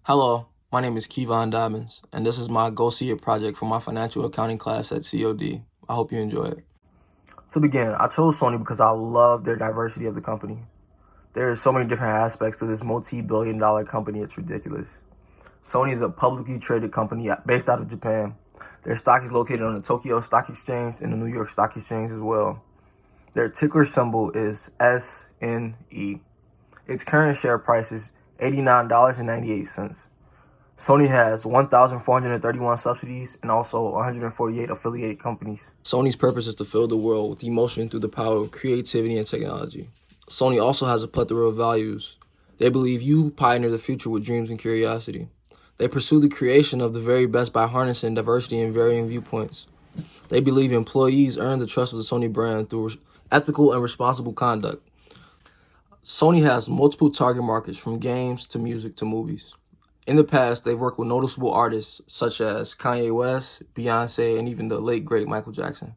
Hello, my name is Kevon Dobbins, and this is my Go See It project for my financial accounting class at COD. I hope you enjoy it. To begin, I chose Sony because I love their diversity of the company. There are so many different aspects to this multi-billion-dollar company, it's ridiculous. Sony is a publicly traded company based out of Japan. Their stock is located on the Tokyo Stock Exchange and the New York Stock Exchange as well. Their ticker symbol is SNE. Its current share price is $89.98. Sony has 1,431 subsidies and also 148 affiliated companies. Sony's purpose is to fill the world with emotion through the power of creativity and technology. Sony also has a plethora of values. They believe you pioneer the future with dreams and curiosity. They pursue the creation of the very best by harnessing diversity and varying viewpoints. They believe employees earn the trust of the Sony brand through ethical and responsible conduct. Sony has multiple target markets from games to music to movies. In the past, they've worked with noticeable artists such as Kanye West, Beyonce, and even the late, great Michael Jackson.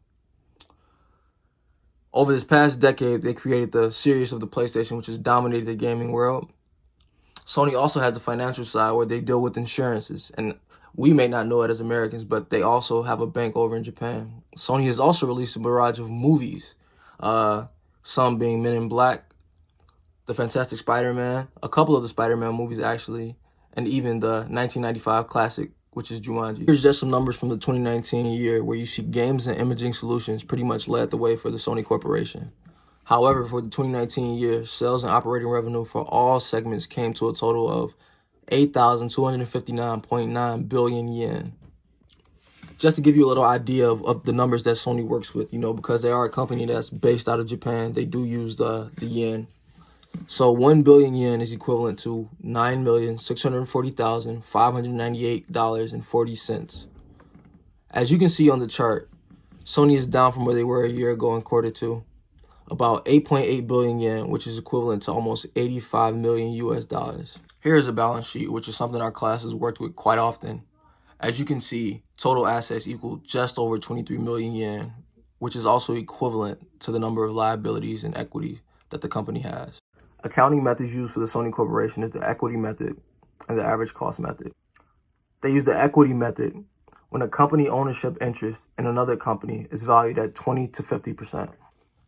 Over this past decade, they created the series of the PlayStation, which has dominated the gaming world. Sony also has the financial side where they deal with insurances, and we may not know it as Americans, but they also have a bank over in Japan. Sony has also released a barrage of movies, some being Men in Black, The Fantastic Spider-Man, a couple of the Spider-Man movies actually, and even the 1995 classic, which is Jumanji. Here's just some numbers from the 2019 year where you see games and imaging solutions pretty much led the way for the Sony Corporation. However, for the 2019 year, sales and operating revenue for all segments came to a total of 8,259.9 billion yen. Just to give you a little idea of the numbers that Sony works with, because they are a company that's based out of Japan, they do use the yen. So 1 billion yen is equivalent to $9,640,598.40. As you can see on the chart, Sony is down from where they were a year ago in Q2, about 8.8 billion yen, which is equivalent to almost 85 million US dollars. Here is a balance sheet, which is something our class has worked with quite often. As you can see, total assets equal just over 23 million yen, which is also equivalent to the number of liabilities and equity that the company has. Accounting methods used for the Sony Corporation is the equity method and the average cost method. They use the equity method when a company ownership interest in another company is valued at 20 to 50%.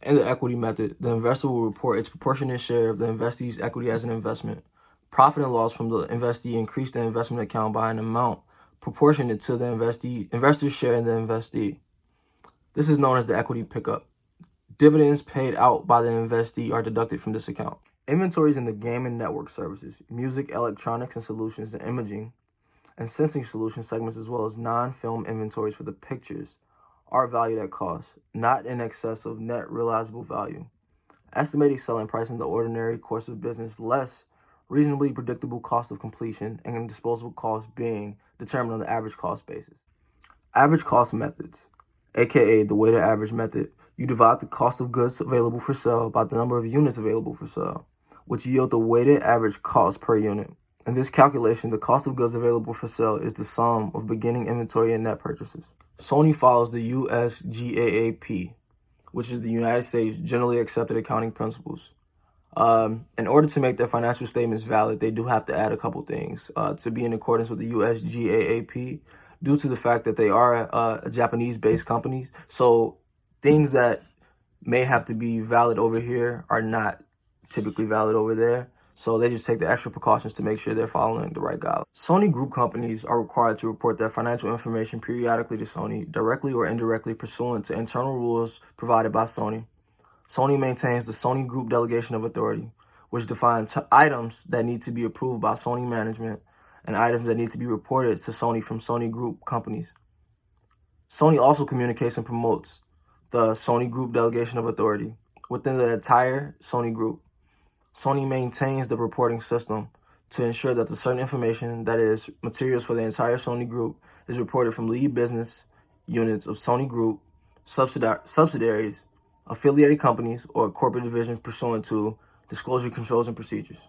In the equity method, the investor will report its proportionate share of the investee's equity as an investment. Profit and loss from the investee increase the investment account by an amount proportionate to the investor's share in the investee. This is known as the equity pickup. Dividends paid out by the investee are deducted from this account. Inventories in the game and network services, music, electronics and solutions, and imaging and sensing solution segments, as well as non-film inventories for the pictures, are valued at cost, not in excess of net realizable value. Estimated selling price in the ordinary course of business less reasonably predictable cost of completion and disposable cost being determined on the average cost basis. Average cost methods, aka the weighted average method. You divide the cost of goods available for sale by the number of units available for sale, which yield the weighted average cost per unit. In this calculation, the cost of goods available for sale is the sum of beginning inventory and net purchases. Sony follows the US GAAP, which is the United States Generally Accepted Accounting Principles. In order to make their financial statements valid, they do have to add a couple things to be in accordance with the US GAAP, due to the fact that they are a Japanese-based company. So things that may have to be valid over here are not typically valid over there. So they just take the extra precautions to make sure they're following the right guidelines. Sony Group companies are required to report their financial information periodically to Sony, directly or indirectly pursuant to internal rules provided by Sony. Sony maintains the Sony Group Delegation of Authority, which defines items that need to be approved by Sony management and items that need to be reported to Sony from Sony Group companies. Sony also communicates and promotes the Sony Group Delegation of Authority within the entire Sony Group. Sony maintains the reporting system to ensure that the certain information, that is, materials for the entire Sony Group, is reported from lead business units of Sony Group, subsidiaries, affiliated companies, or corporate divisions pursuant to disclosure controls and procedures.